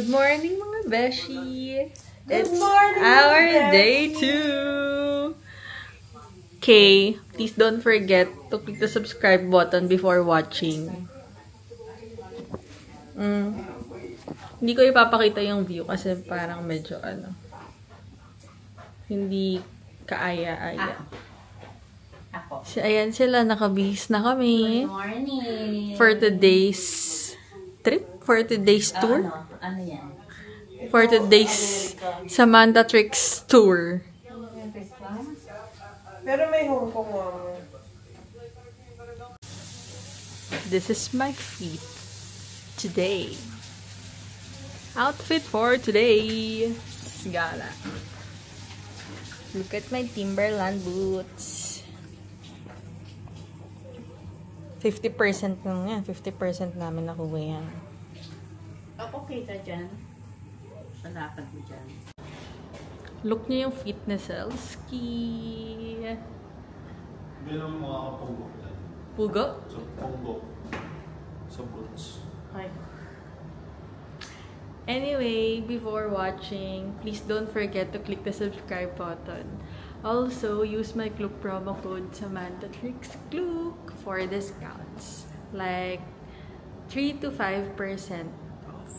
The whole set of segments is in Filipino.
Good morning mga beshi! Good morning, our beshi. day 2! Okay, please don't forget to click the subscribe button before watching. Hindi ko ipapakita yung view kasi parang medyo hindi kaaya-aya. Ayan sila, nakabihis na kami. Good morning! For today's trip? For today's tour? Ano yan? For today's Samantha Tricks tour. Pero may Hong Kong This is my feet today. Outfit for today. Gala. Look at my Timberland boots. 50% lang yan. 50% namin nakuha yan. Ako kita dyan. Sa lakad mo dyan. Look niyo yung fitness ski. Bilang mga kapunggo. Pugo? Sa punggo. Sa boots. Okay. Anyway, before watching, please don't forget to click the subscribe button. Also, use my Klook promo code Samantha Tricks Klook for discounts. Like 3 to 5% off.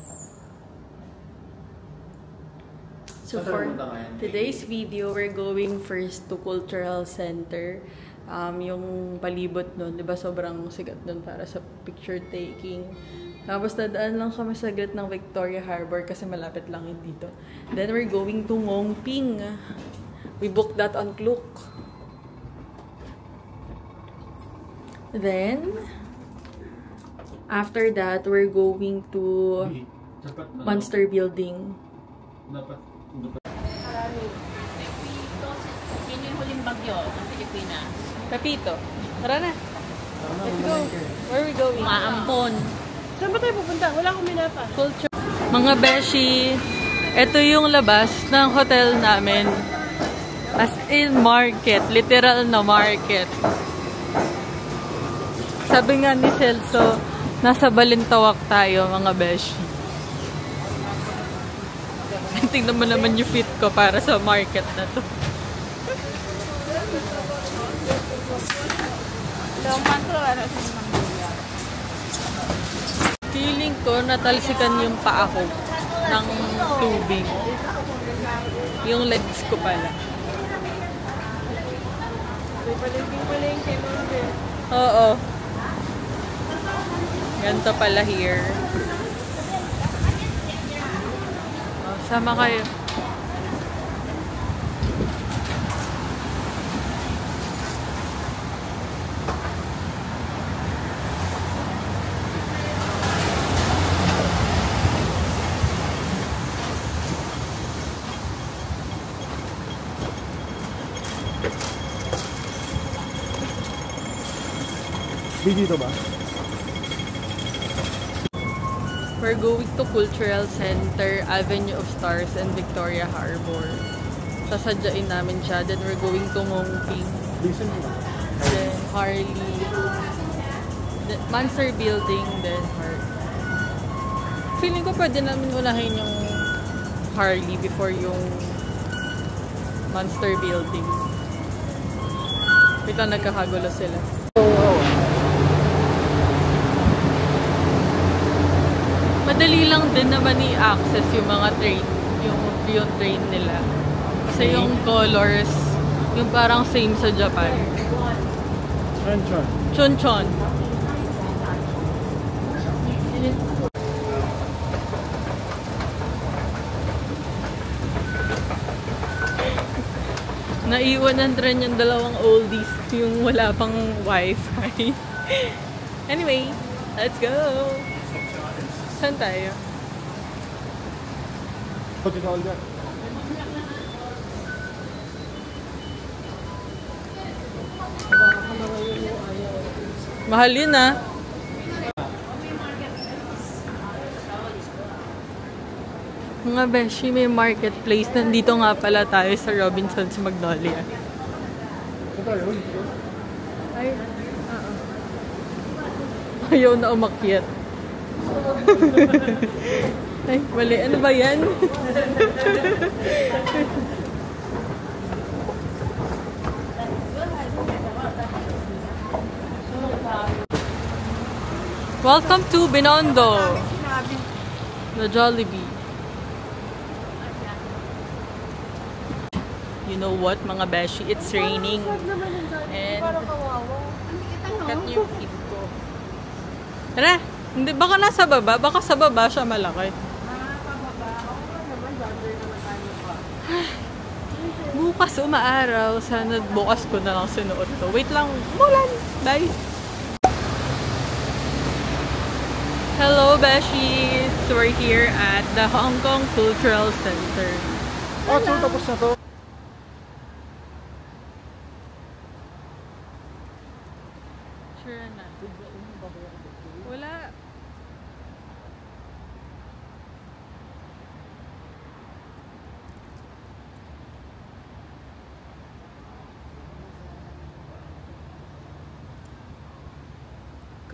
So for today's video, we're going first to Cultural Center. Yung palibot nun, di ba sobrang sigat nun para sa picture taking. Tapos nadaan lang kami saglit ng Victoria Harbor kasi malapit lang yun dito. Then we're going to Ngongping. We booked that on Klook. Then, after that, we're going to Monster Building. Sino yung huling bagyo ng Pilipinas? Pepito. Tara na. Let's go. Where are we going? Maampon. Saan ba tayo pupunta? Wala akong minapa. Culture. Mga beshi, ito yung labas ng hotel namin. As in market. Literal na market. Sabi nga ni Celso, nasa Balintawak tayo mga beshi. Tingnan mo naman yung fit ko para sa market na to. Feeling ko natalsikan yung paa ko ng tubig. Yung legs ko pala. Oo. Ganito pala here. Oh, sama kayo. Dito ba? We're going to Cultural Center, Avenue of Stars, and Victoria Harbor. Sasadyain namin siya. Then we're going to Ngongping. Listen mo. Then Harley. Then Monster Building. Then Harley. Feeling ko pwede namin unahin yung Harley before yung Monster Building. Wait lang, nagkakagulo sila. Madali lang din naman i-access yung mga train, yung train nila. Kasi yung colors, yung parang same sa Japan. Chon-chon. Chon-chon. Naiwanan rin yung dalawang oldies, yung wala pang wifi. Anyway, let's go! Saan tayo? Pati ka ulit. Mahal yun ah. Mga beshi, may marketplace. Nandito nga pala tayo sa Robinson's Magnolia. Saan tayo? Ay, ayaw na umakyat. Ay, mali. Ano ba yan? Welcome to Binondo. The Jollibee. You know what, mga beshi? It's raining. And cut yung feet ko. Tara! Hindi, baka nasa baba. Baka sa baba siya malaki. Bukas umaaraw. Sana bukas ko na lang sinuot to. Wait lang. Mulan! Bye! Hello, Beshies! We're here at the Hong Kong Cultural Center. Oh, so tapos na to. Sure na. Wala.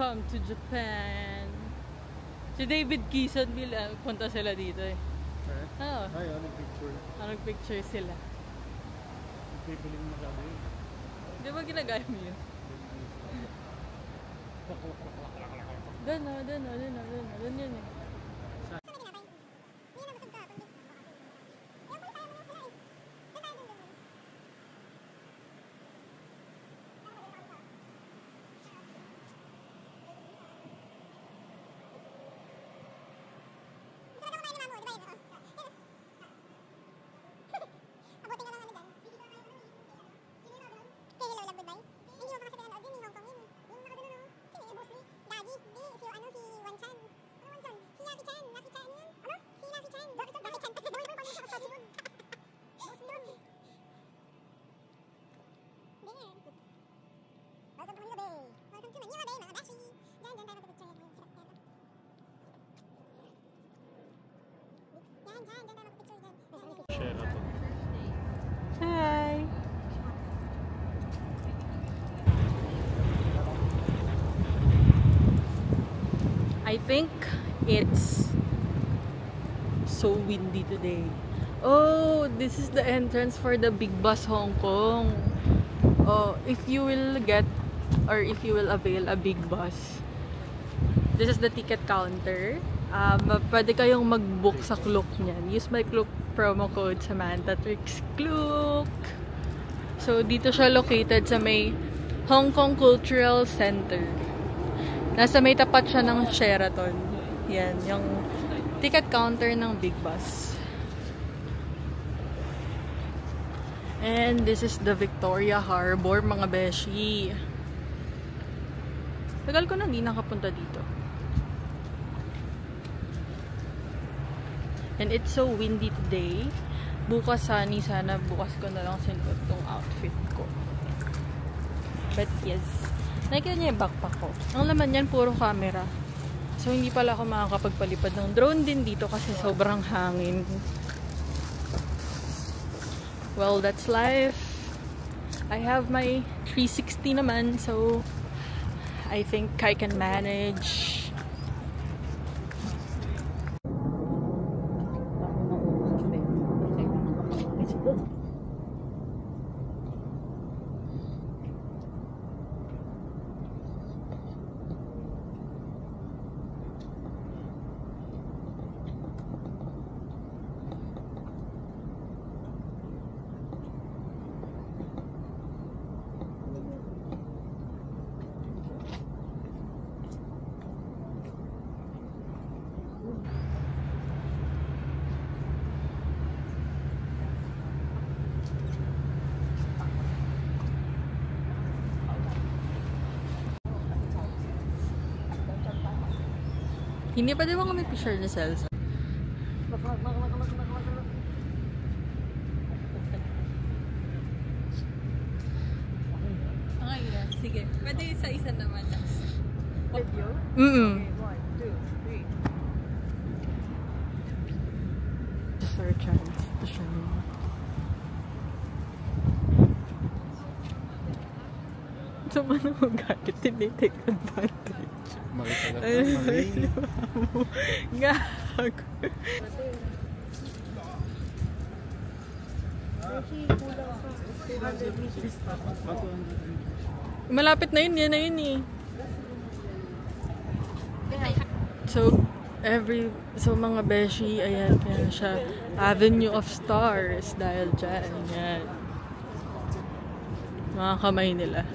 Come to Japan. Si David Kison, punta sila dito eh. Oo. Ay, anong picture? Nag-picture sila. Pipiling mo sabi yun. Di ba ginagaya mo yun? Doon yun eh. Hi! I think it's so windy today. Oh, this is the entrance for the Big Bus Hong Kong. Oh, if you will get or if you will avail a big bus, this is the ticket counter. Pwede kayong mag-book sa Klook niyan. Use my Klook promo code Samantha Tricks Klook. So, dito siya located sa may Hong Kong Cultural Center. Nasa may tapat siya ng Sheraton. Yan, yung ticket counter ng Big Bus. And this is the Victoria Harbor, mga beshi. Tagal ko na hindi nakapunta dito. And it's so windy today. Bukas sunny, sana bukas ko na lang sinuot tong outfit ko. But yes, nakikita niya yung backpack ko. Ang laman yan, puro camera. So hindi pala ako makakapagpalipad ng drone din dito kasi sobrang hangin. Well, that's life. I have my 360 naman, so I think I can manage. Hindi pa din ba kami picture ni Celsa? Okay na. Sige. Pwede isa-isa naman. Video? Okay, 1, 2, 3. Just our chance to show you. Sa manang magalit, tinitake advantage. Makita Gago. Malapit na yun, yan na yun eh. So mga beshi, ayan, kaya siya Avenue of Stars dahil dyan, yan. Mga kamay nila.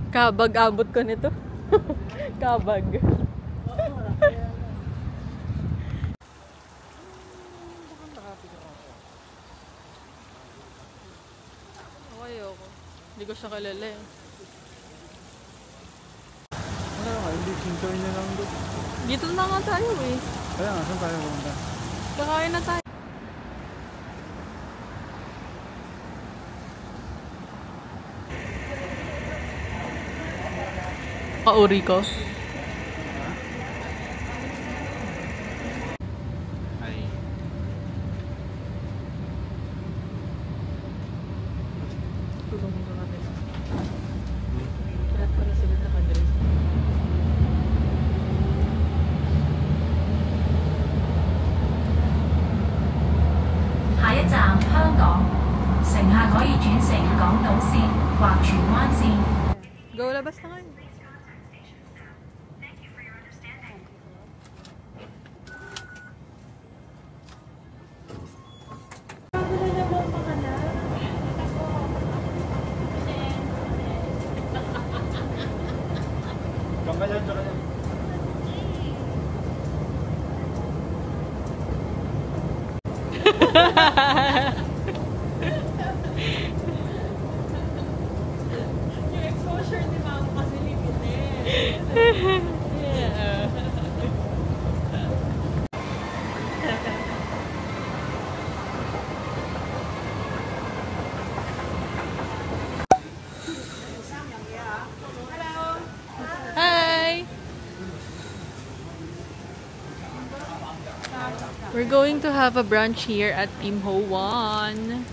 Kabag abot ko nito. Kabag. Ayoko. Hindi ko siya kilala eh. Ano ka? Hindi, sintoy niya lang doon. Dito na nga tayo eh. Kaya nga, saan tayo pumunta? Kakain na tayo. Kauri ko. Ay. Tulong mo kami. Para sila nakadress. 下一站香港，乘客可以轉乘港島線或荃灣線。 Go, labas na kayo. Diyan ka dyan, diyan ka dyan. Yung exposure ni Mama kasi limited. Yeah. Hi! We're going to have a brunch here at Tim Ho Wan.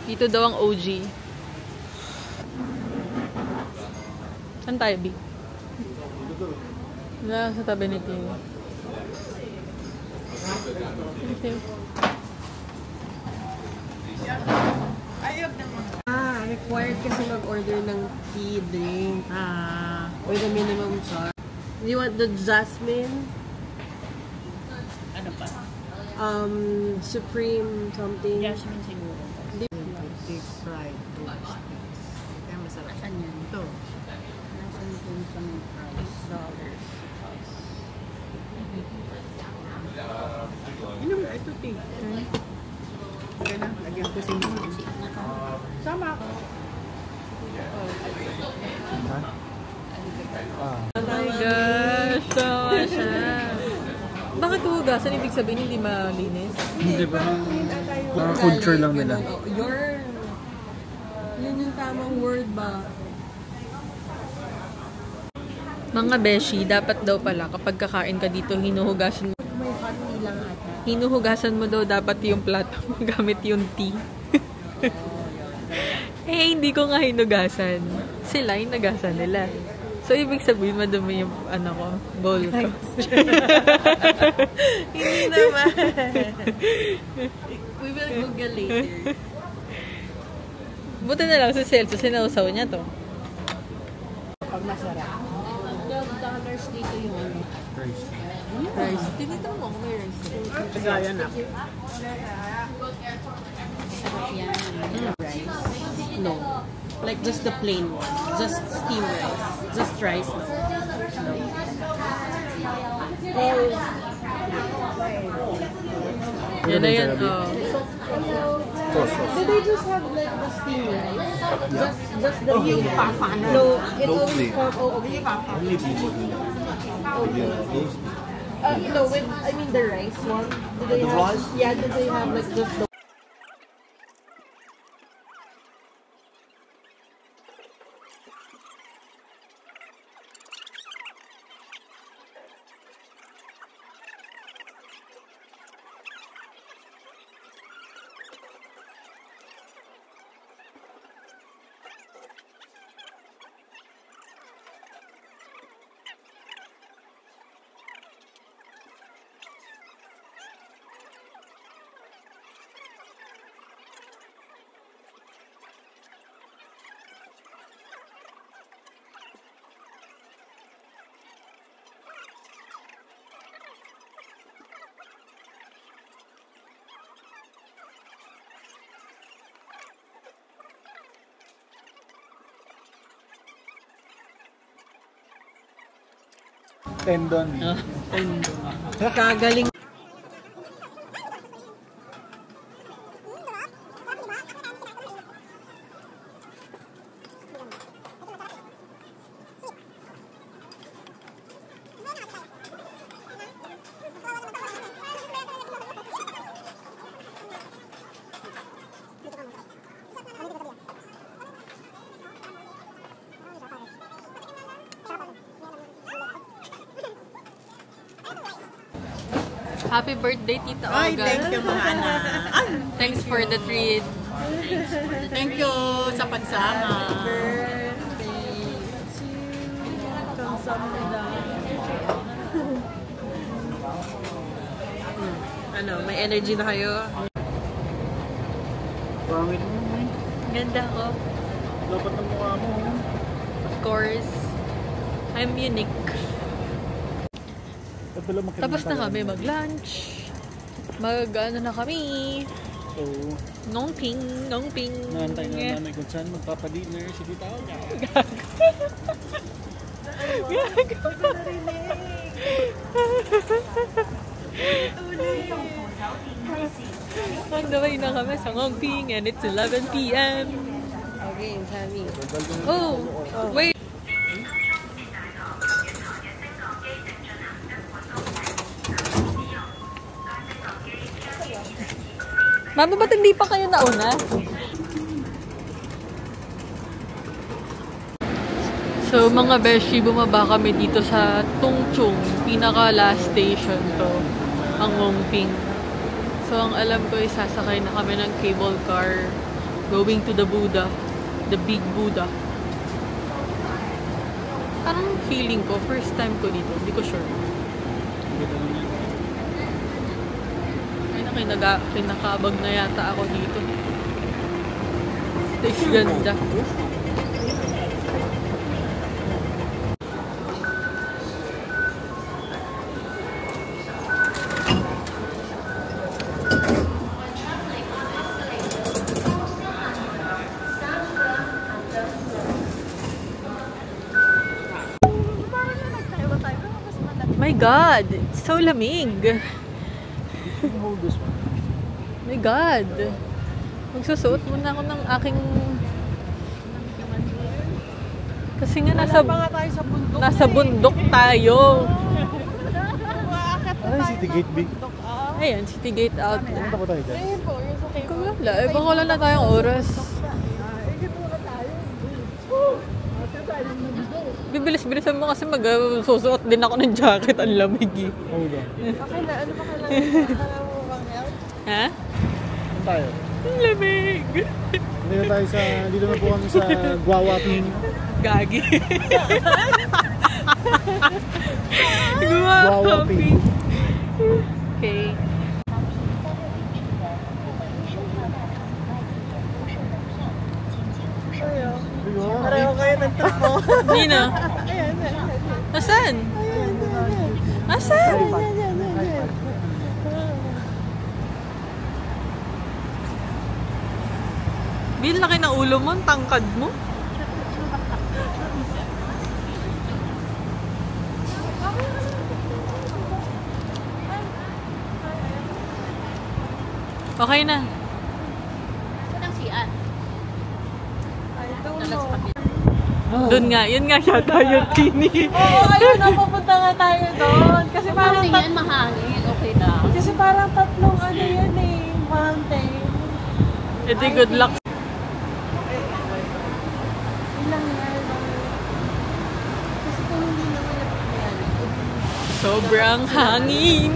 Dito daw ang OG. Saan tayo, B? Wala sa tabi ni Tim. Okay. Required kasi mag-order ng tea drink. With a minimum charge. Do you want the jasmine? Ano pa? Supreme something. Jasmine siguro. Deep fried toast. Kaya masarap. Saan yan? Ito. Nasaan dun sa may price? Dollars. Inom na ito, tea. Kaya na, lagyan ko sa inyo. Sama ako. Oh my gosh, tawa siya. Bakit hugasan? Ibig sabihin hindi malinis? Hindi ba? Mga culture lang nila. Yun yung tamang word ba? Mga beshi, dapat daw pala kapag kakain ka dito, hinuhugasan mo. May hot tea lang ata. Hinuhugasan mo daw dapat yung plato mo gamit yung tea. Eh, hindi ko nga hinugasan. Sila, hinugasan nila. So, ibig sabihin, madumi yung, bowl ko. Hindi naman. We will Google later. Buti na lang si Celso, sinausaw niya to. Pag masarap. $12 dito yung ano. Rice. Tinito mo kung may rice. Kagaya na. Rice? No. Like just the plain one. Just steamed rice. Just rice. No. Yan na yan, oh. Did they just have like the steamed rice? Just the plain one? No, it always comes. Oh, okay. No, with I mean the rice one. Do they have? Yeah, do they have like just the? Tendon. Kagaling. Happy birthday, Tita Olga. Ay, thank you mga anak. Ay, Thanks for the treat. thank you sa pagsama. Ano, may energy na kayo? Pangit mo. Ganda ko. Dapat ng mukha mo. Of course. I'm unique. Tapos na kami mag-lunch. Ano na kami. So, Nongping. naantay na namin kung saan magpapadinner si Tita Olga. Magdaway na kami sa Nongping and it's 11 p.m. Okay, sabi. Oh, wait. Mama, ba't hindi pa kayo nauna? So, mga beshi, bumaba kami dito sa Tungchung. Pinaka last station to. Ang Nongping. So, ang alam ko is sasakay na kami ng cable car going to the Buddha. The big Buddha. Parang feeling ko, first time ko dito. Hindi ko sure. Kinakabag na yata ako dito. Ito is ganda. My God! It's so lamig! My God! Magsusuot muna ako ng aking... Kasi nga nasa bundok tayo. Ay, City Gate B. Ayan, City Gate Outlet. Punta ko tayo dyan. Kung wala, baka wala na tayong oras. Bibilis-bilisan mo kasi magsusuot din ako ng jacket. Ang lamig eh. Hold on. Okay na, ano ba kailangan mo bang help? Ha? Saan tayo? Ang lamig! Dito na po kami sa Guawaping. Gagi. Guawaping. Okay. Pareho kayo ng truko. Nina? Nasaan? Nasaan? Bil, laki ng ulo mo, ang tangkad mo. Okay na. Saan ang siyan? Doon nga, yun nga yata yung tini. Oo, ayun na, papunta nga tayo doon. Kasi parang Kasi yan mahangin, okay na. Kasi parang tatlong ano yan eh, mountain. Edi good luck. Ilang yan. Kasi kung hindi naman yan. Sobrang hangin.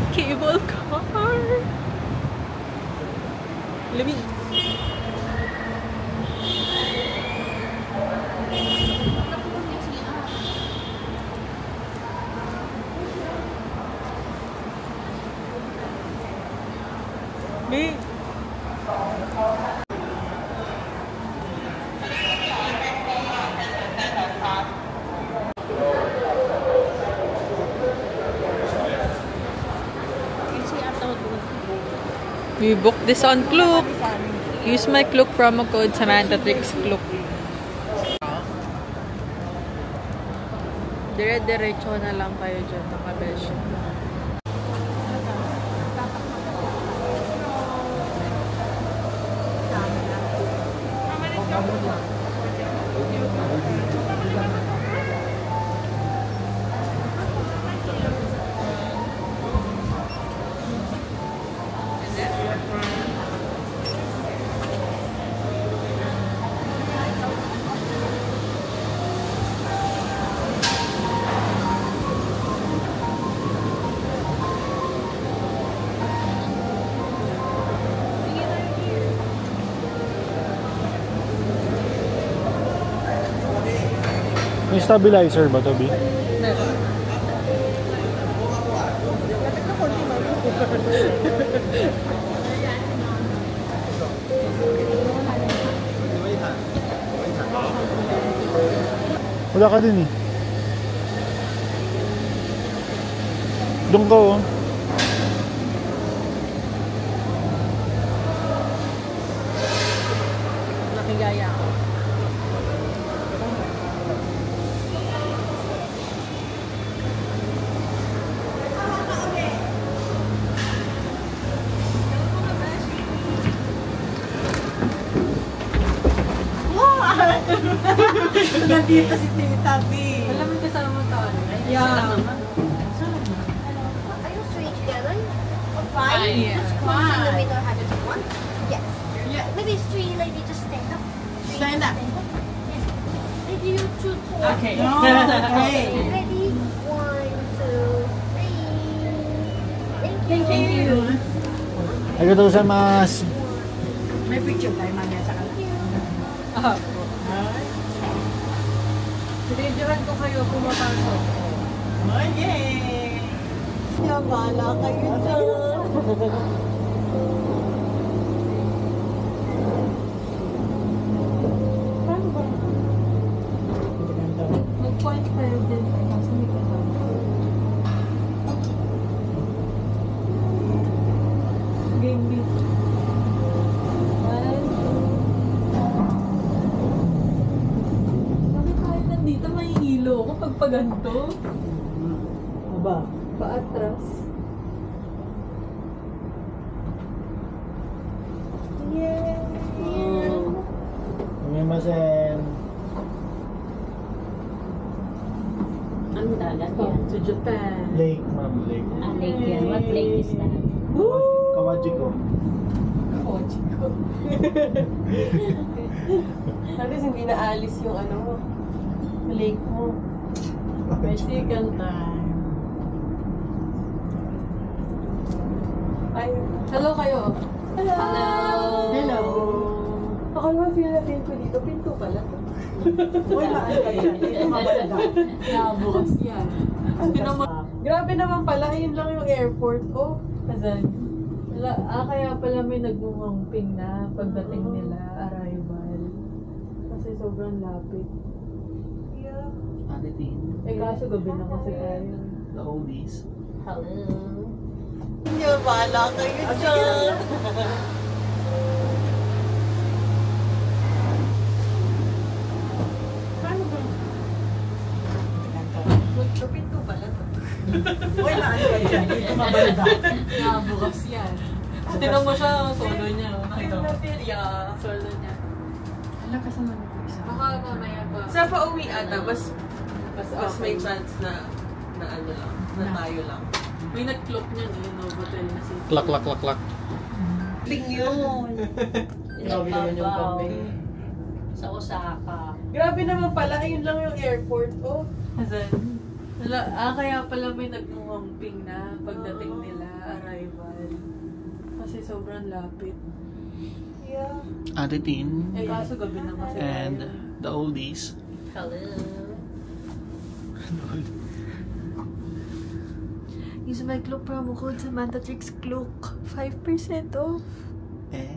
Cable car. Lamig. May We booked this on Klook. Use my Klook promo code Samantha Tricks Klook. Dire-diretso na lang kayo dyan, mga beshi. May stabilizer ba, Toby? Meron. Wala ka din eh. Doon ka oh. Nakigaya ako. Nandito si Tita B. Alam mo kasama mo taon. Yeah. Are you three together? Or five? Yeah. Just close in the middle, have it one? Yes. Yeah. Maybe it's three, lady, just stand up. Three, Stand up. Yes. Lady, you two, four. Okay. No, okay. Ready? One, two, three. Thank you. Arigatou gozaimasu. May picture tayo mamaya sa kanila. Ah. Sinidyohan ko kayo pumapasok. Oh, yay! Yabala kayo dyan. Mag-point 5 din. Kasi may kasama. Game beat. Bakit kahit nandito may hilo ako pag paganto? Aba. Paatras. Sumimasen. Ang dagat yan. To Japan. Lake, ma'am. Lake. Ah, lake yan. What lake is that? Kawajiko. Kochiko. At least hindi na alis yung ano mo. Lake mo. Mexican time. Ay, hello kayo. Hello. Hello. Ako naman feel ko dito. Pinto pala to. Uy, maan ka dyan. Ito mabalaga. Nabukas yan. Grabe naman pala. Ayun lang yung airport. Oh, Kazan. Kaya pala may nagmumamping na pagdating nila, arrival. Kasi sobrang lapit. Yeah. Aditin. Eh kaso gabi na kasi tayo. The oldies. Hello. Hindi, bahala kayo dyan. Paano ba? Magpapinto pala to. Uy, maan ka dyan. Ito mabalaga. Nabukas yan. Tinan mo siya, solo niya. Nakita mo? Yeah, solo niya. Wala kasama nito isa. Baka mamaya pa. Sa pa-uwi ata, mas may chance na ano lang, na tayo lang. May nag-clock niya Novotel na si... Klak, klak, klak, klak. Ting yun! Grabe naman yung kami. Sa Osaka. Grabe naman pala, ayun lang yung airport. Oh, Hasan. Kaya pala may nagmumamping na pagdating nila, arrival. Kasi sobrang lapit. Yeah. Aditin. Eh kaso gabi na kasi And tayo. the oldies. Hello. Use my Cloak promo code Samantha Tricks Cloak. 5% off. Eh?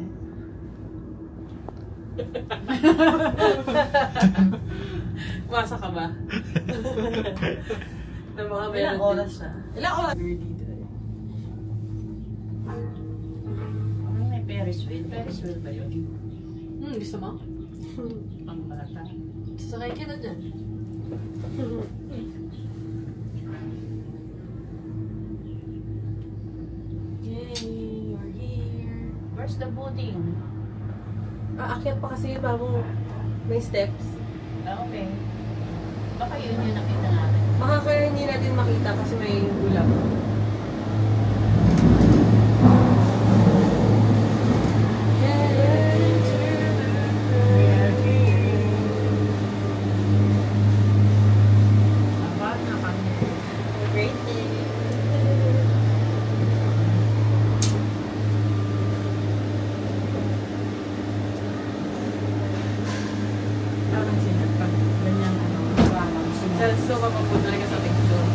Masa ka ba? Na mga Ilang oras na? Ilang oras? Dito eh. May Ferris wheel. Ferris wheel ba yun? Gusto mo? Ang bata. Sasakay kita dyan. That's the building. Aakyat pa kasi bago may steps. Okay. Baka yun yung nakita natin. Baka kaya hindi natin makita kasi may ulap. So, mapapunta talaga sa picture.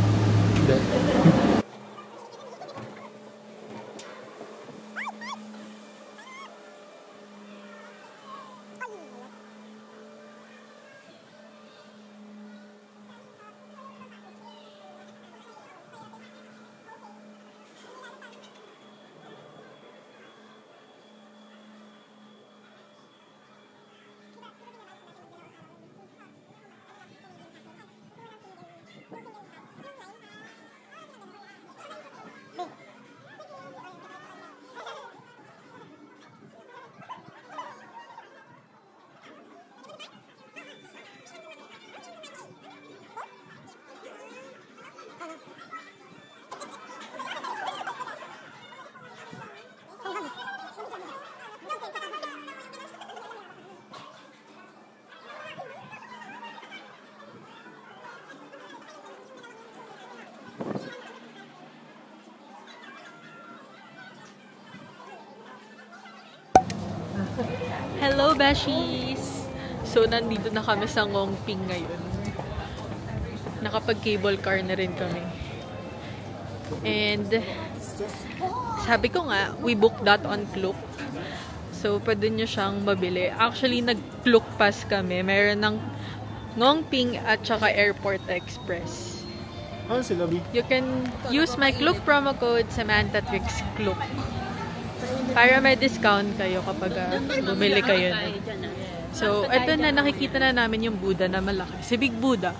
Hello, Beshies! So, nandito na kami sa Ngongping ngayon. Nakapag-cable car na rin kami. And, sabi ko nga, we booked that on Klook. So, pwede nyo siyang mabili. Actually, nag-Klook Pass kami. Meron ng Ngongping at saka Airport Express. Ano sila, B? You can use my Klook promo code, Samantha Twix Klook. Para may discount kayo kapag bumili kayo. So, eto na, nakikita na namin yung Buddha na malaki. Si Big Buddha.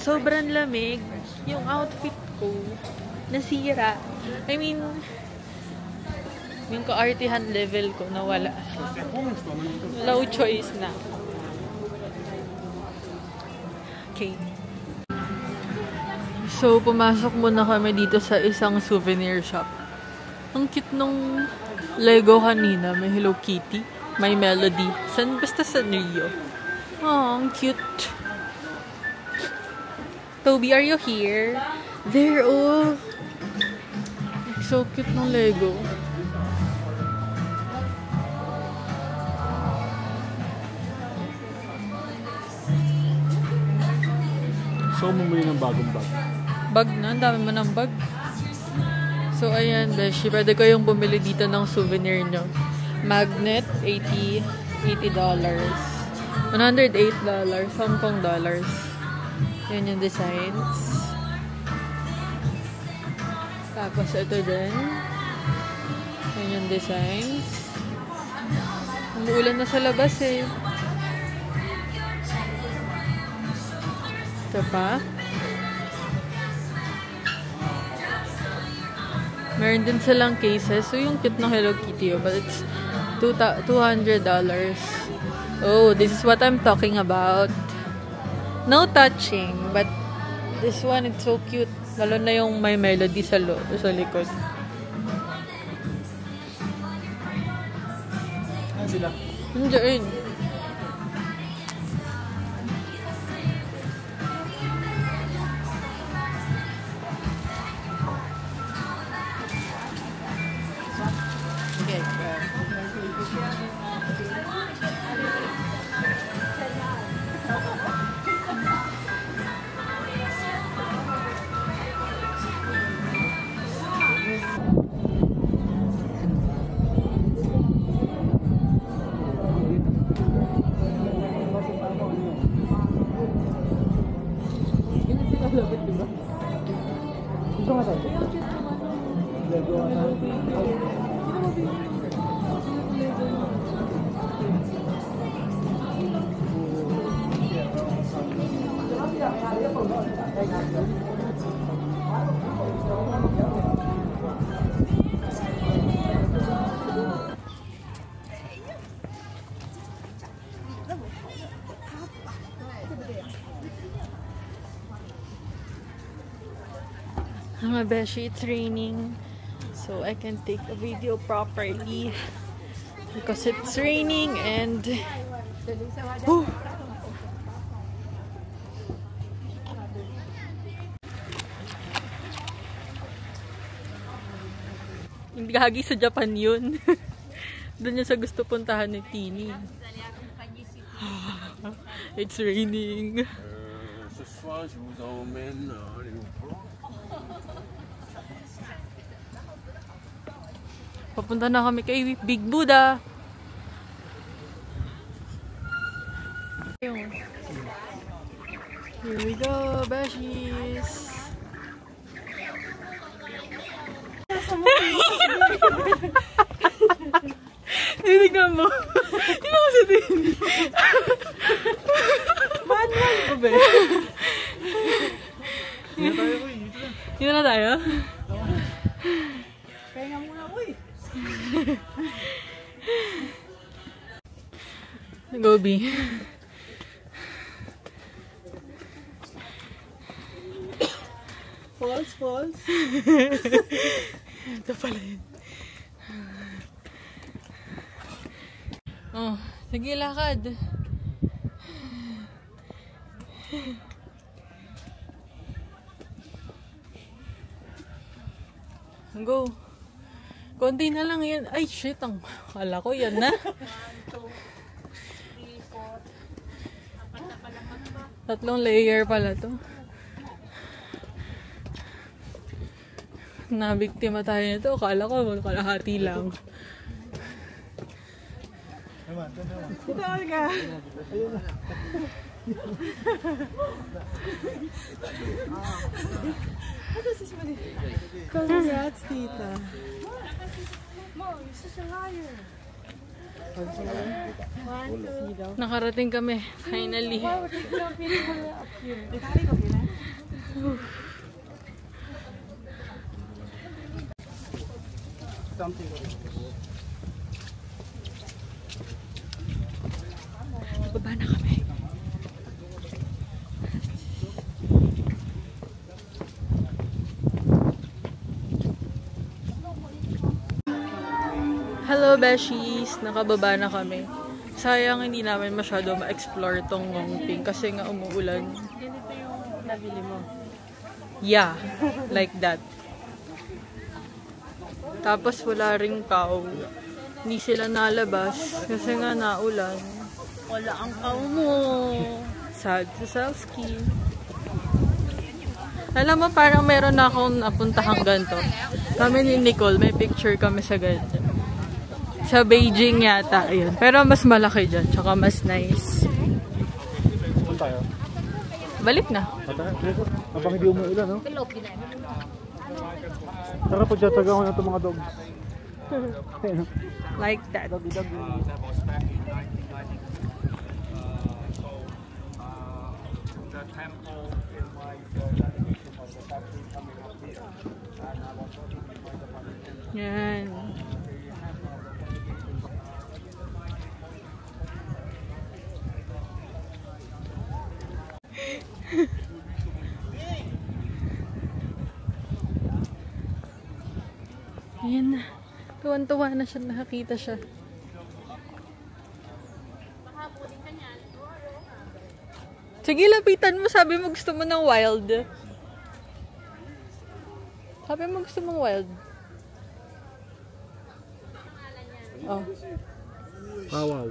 Sobrang lamig. Yung outfit ko, nasira. I mean, yung kaartihan level ko, nawala. Low choice na. Okay. So, pumasok muna kami dito sa isang souvenir shop. Ang cute nung Lego kanina. May Hello Kitty. May Melody. Basta sa Rio. Oh, ang cute. Toby, are you here? There, oh. So cute ng Lego. So, bumili ng bagong bag. Bag na, ang dami mo ng bag. So, ayan, Beshi. Pwede kayong bumili dito ng souvenir nyo. Magnet, $80. $108. $10. Yan yung designs. Tapos, ito din. Yan yung designs. Umuulan na sa labas eh. Ito pa. Meron din silang cases. So, yung cute ng Hello Kitty, but it's $200. Oh, this is what I'm talking about. No touching, but this one, it's so cute. Lalo na yung may melody sa likod. Ano sila? Nandiyan. Mga beshi, it's raining. So I can take a video properly. Because it's raining and... Whew. Hindi gagi sa Japan yun. Doon niya sa gusto puntahan ni Tini. It's raining. Papunta na kami kay Big Buddha. Here we go, beshies. Tinignan mo. Tinignan mo sa Tini. Manual ko ba? Dito na tayo? Pahinga muna ko eh. Gobi. False. Ito pala yun. Oh, sige lakad. Go. Konti na lang yan. Ay, shit. Akala ko yan na. 3 layer pala to. Nabiktima tayo nito. Akala ko kalahati lang. Ito ka. Congrats, tita. Mom, you're such a liar. Nakarating kami. Finally. Baba na kami. Hello, beshies! Nakababa na kami. Sayang hindi namin masyado ma-explore tong Ngongping kasi nga umuulan. Ganito yung nabili mo. Yeah, like that. Tapos wala ring cow. Hindi sila nalabas kasi nga naulan. Wala ang kaw mo. Sad sa self-ski. Alam mo, parang meron na akong napuntahang ganito. Kami ni Nicole, may picture kami sa ganito. Sa Beijing yata, ayun. Pero mas malaki dyan, tsaka mas nice. Saan tayo? Balik na. Habang hindi umuulan, no? Tara, pagtataga ko na itong mga dogs. Like that. Yan. Ayan na. Tuwan-tuwa na siya. Nakakita siya. Sige, lapitan mo. Sabi mo gusto mo ng wild. Sabi mo gusto mong wild. Oh. Wow.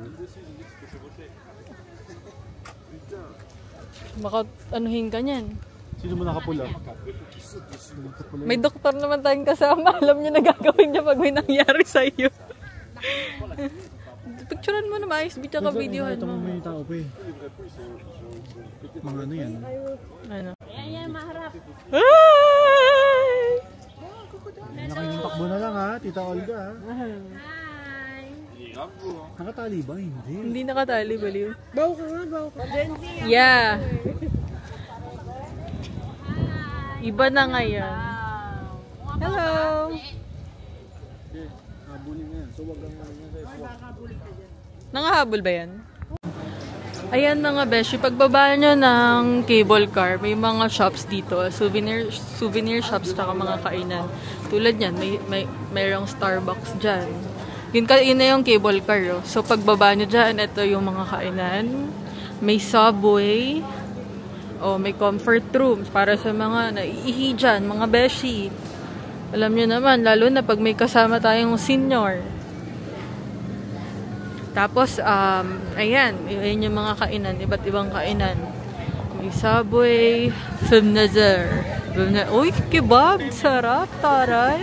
Baka anuhin ka niyan. Sino mo nakapula? May doktor naman tayong kasama. Alam niya na gagawin niya pag may nangyari sa'yo. Picturean mo na maayos. Bita ka videohan Ito mo. may tao pa eh. Mga ano yan? Ano? Ayan, maharap. Ay! Nakainin takbo na lang ha, Tita Olga ha. Hi. Nakatali ba? Hindi. Hindi nakatali, baliw. Baw ka nga, baw ka. Yeah. Iba na ngayon. Hello. Habulin yan. So wag lang yan. Nangahabol ba yan? Ayan mga beshi, pagbaba nyo ng cable car, may mga shops dito. Souvenir shops tsaka mga kainan. Tulad yan, mayroong Starbucks dyan. Yun na yung cable car. Oh. So pagbaba nyo dyan, ito yung mga kainan. May Subway. May comfort rooms para sa mga naiihi dyan, mga beshi. Alam nyo naman, lalo na pag may kasama tayong senior. Tapos, ayan yung mga kainan, iba't ibang kainan. May Subway, Femnazer. Uy, kebab, sarap, taray.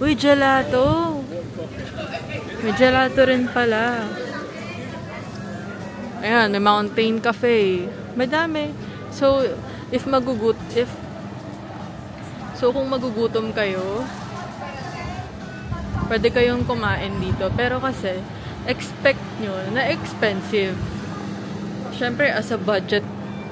Uy, gelato. May gelato rin pala. Ayan, may Mountain Cafe. Madami. So, kung magugutom kayo, pwede kayong kumain dito. Pero kasi, expect nyo na expensive. Siyempre, as a budget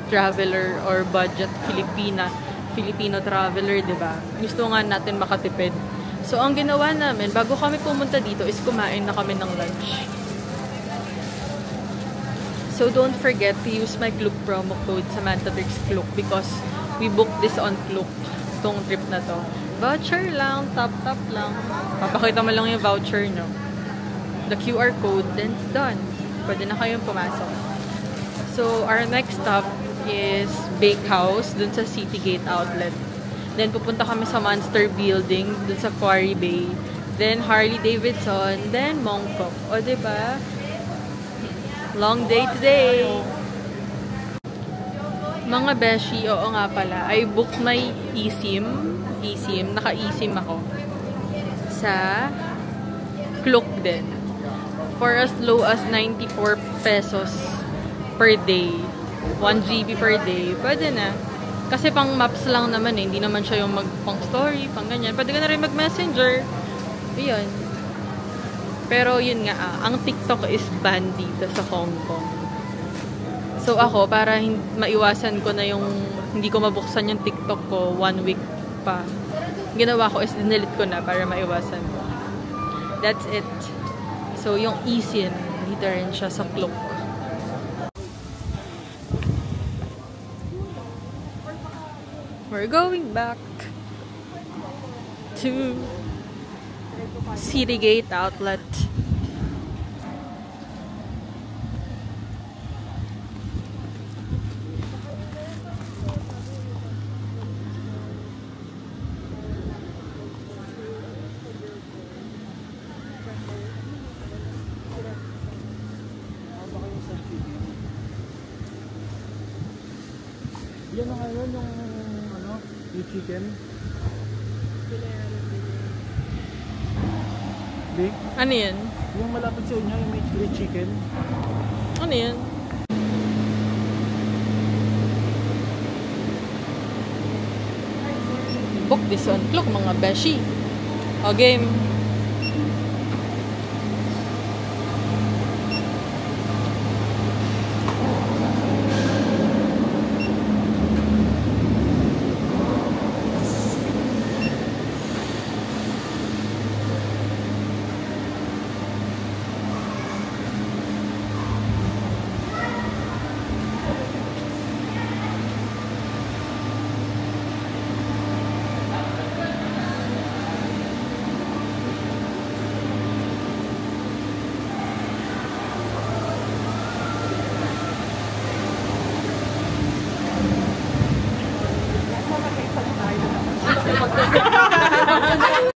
traveler or budget Filipino traveler, diba? Gusto nga natin makatipid. So, ang ginawa namin, bago kami pumunta dito, is kumain na kami ng lunch. So, don't forget to use my Klook promo code, Samantha Tricks Klook, because we booked this on Klook, tong trip na to. Voucher lang, tap lang. Papakita mo lang yung voucher nyo. The QR code, then done. Pwede na kayong pumasok. So, our next stop is Bakehouse, dun sa Citygate Outlet. Then, pupunta kami sa Monster Building, dun sa Quarry Bay. Then, Harley Davidson. Then, Mongkok. O, diba? Long day today! Mga beshi, oo nga pala. I booked my eSIM. Naka-eSIM ako. Sa Klook din. For as low as 94 pesos per day. 1 GB per day. Pwede na. Kasi pang maps lang naman eh. Hindi naman siya yung pang story, pang ganyan. Pwede ka na rin mag-messenger. Yun. Pero yun nga, ang TikTok is banned dito sa Hong Kong. So ako, para maiwasan ko na yung hindi ko mabuksan yung TikTok ko 1 week pa. Ginawa ko is dinilit ko na para maiwasan ko. That's it. So, yung eSIM, dito rin siya sa Klook. We're going back to Citygate Outlet. Yan na ngayon yung yung chicken. Big? Ano yan? Yung malapit sa inyo, yung may grilled chicken. Ano yan? Book this on Klook, mga beshi. O, game.